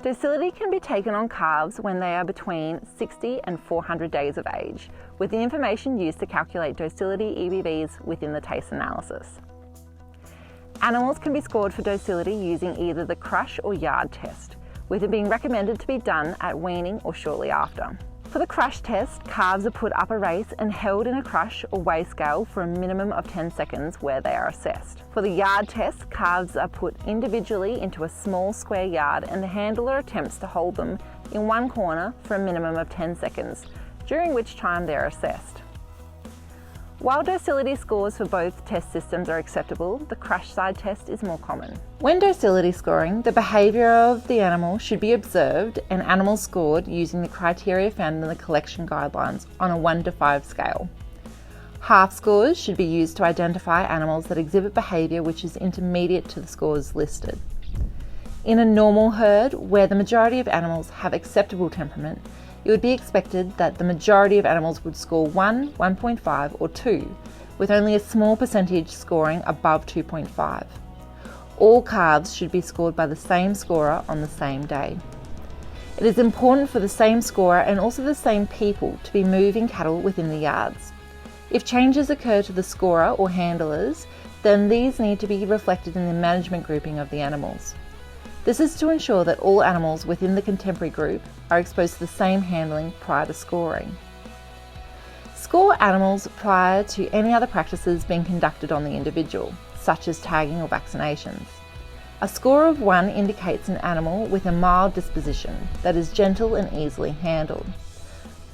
Docility can be taken on calves when they are between 60 and 400 days of age, with the information used to calculate docility EBVs within the TACE analysis. Animals can be scored for docility using either the crush or yard test, with it being recommended to be done at weaning or shortly after. For the crush test, calves are put up a race and held in a crush or weigh scale for a minimum of 10 seconds where they are assessed. For the yard test, calves are put individually into a small square yard and the handler attempts to hold them in one corner for a minimum of 10 seconds, during which time they are assessed. While docility scores for both test systems are acceptable, the crush side test is more common. When docility scoring, the behaviour of the animal should be observed and animals scored using the criteria found in the collection guidelines on a 1 to 5 scale. Half scores should be used to identify animals that exhibit behaviour which is intermediate to the scores listed. In a normal herd, where the majority of animals have acceptable temperament, it would be expected that the majority of animals would score 1, 1.5 or 2, with only a small percentage scoring above 2.5. All calves should be scored by the same scorer on the same day. It is important for the same scorer and also the same people to be moving cattle within the yards. If changes occur to the scorer or handlers, then these need to be reflected in the management grouping of the animals. This is to ensure that all animals within the contemporary group are exposed to the same handling prior to scoring. Score animals prior to any other practices being conducted on the individual, such as tagging or vaccinations. A score of 1 indicates an animal with a mild disposition that is gentle and easily handled.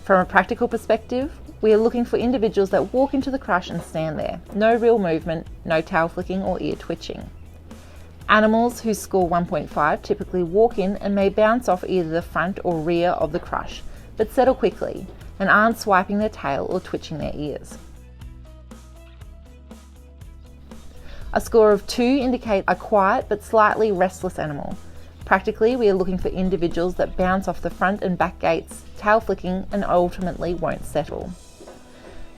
From a practical perspective, we are looking for individuals that walk into the crush and stand there. No real movement, no tail flicking or ear twitching. Animals who score 1.5 typically walk in and may bounce off either the front or rear of the crush, but settle quickly and aren't swiping their tail or twitching their ears. A score of 2 indicates a quiet but slightly restless animal. Practically, we are looking for individuals that bounce off the front and back gates, tail flicking, and ultimately won't settle.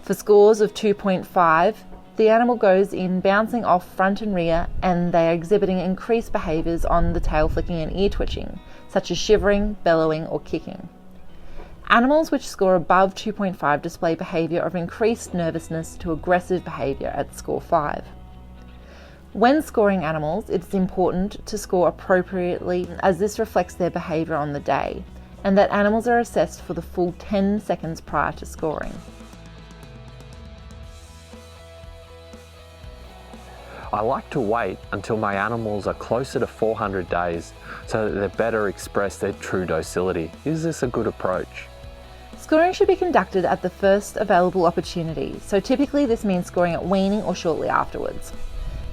For scores of 2.5, the animal goes in bouncing off front and rear and they are exhibiting increased behaviours on the tail flicking and ear twitching, such as shivering, bellowing or kicking. Animals which score above 2.5 display behaviour of increased nervousness to aggressive behaviour at score 5. When scoring animals, it's important to score appropriately as this reflects their behaviour on the day, and that animals are assessed for the full 10 seconds prior to scoring. I like to wait until my animals are closer to 400 days so that they better express their true docility. Is this a good approach? Scoring should be conducted at the first available opportunity, so typically this means scoring at weaning or shortly afterwards.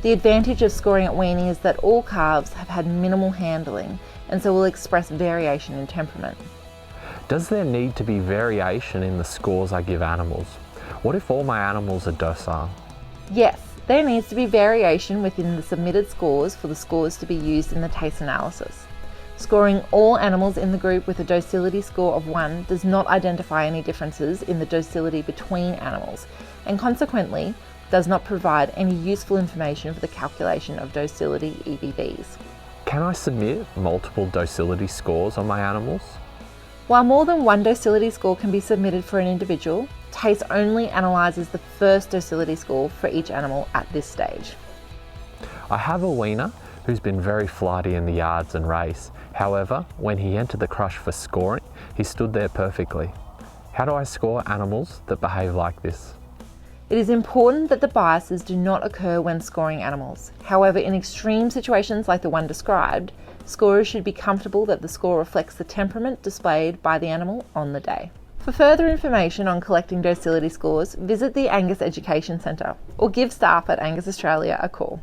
The advantage of scoring at weaning is that all calves have had minimal handling and so will express variation in temperament. Does there need to be variation in the scores I give animals? What if all my animals are docile? Yes. There needs to be variation within the submitted scores for the scores to be used in the TACE analysis. Scoring all animals in the group with a docility score of 1 does not identify any differences in the docility between animals and consequently does not provide any useful information for the calculation of docility EBVs. Can I submit multiple docility scores on my animals? While more than one docility score can be submitted for an individual, TACE only analyses the first docility score for each animal at this stage. I have a weaner who's been very flighty in the yards and race. However, when he entered the crush for scoring, he stood there perfectly. How do I score animals that behave like this? It is important that the biases do not occur when scoring animals. However, in extreme situations like the one described, scorers should be comfortable that the score reflects the temperament displayed by the animal on the day. For further information on collecting docility scores, visit the Angus Education Centre or give staff at Angus Australia a call.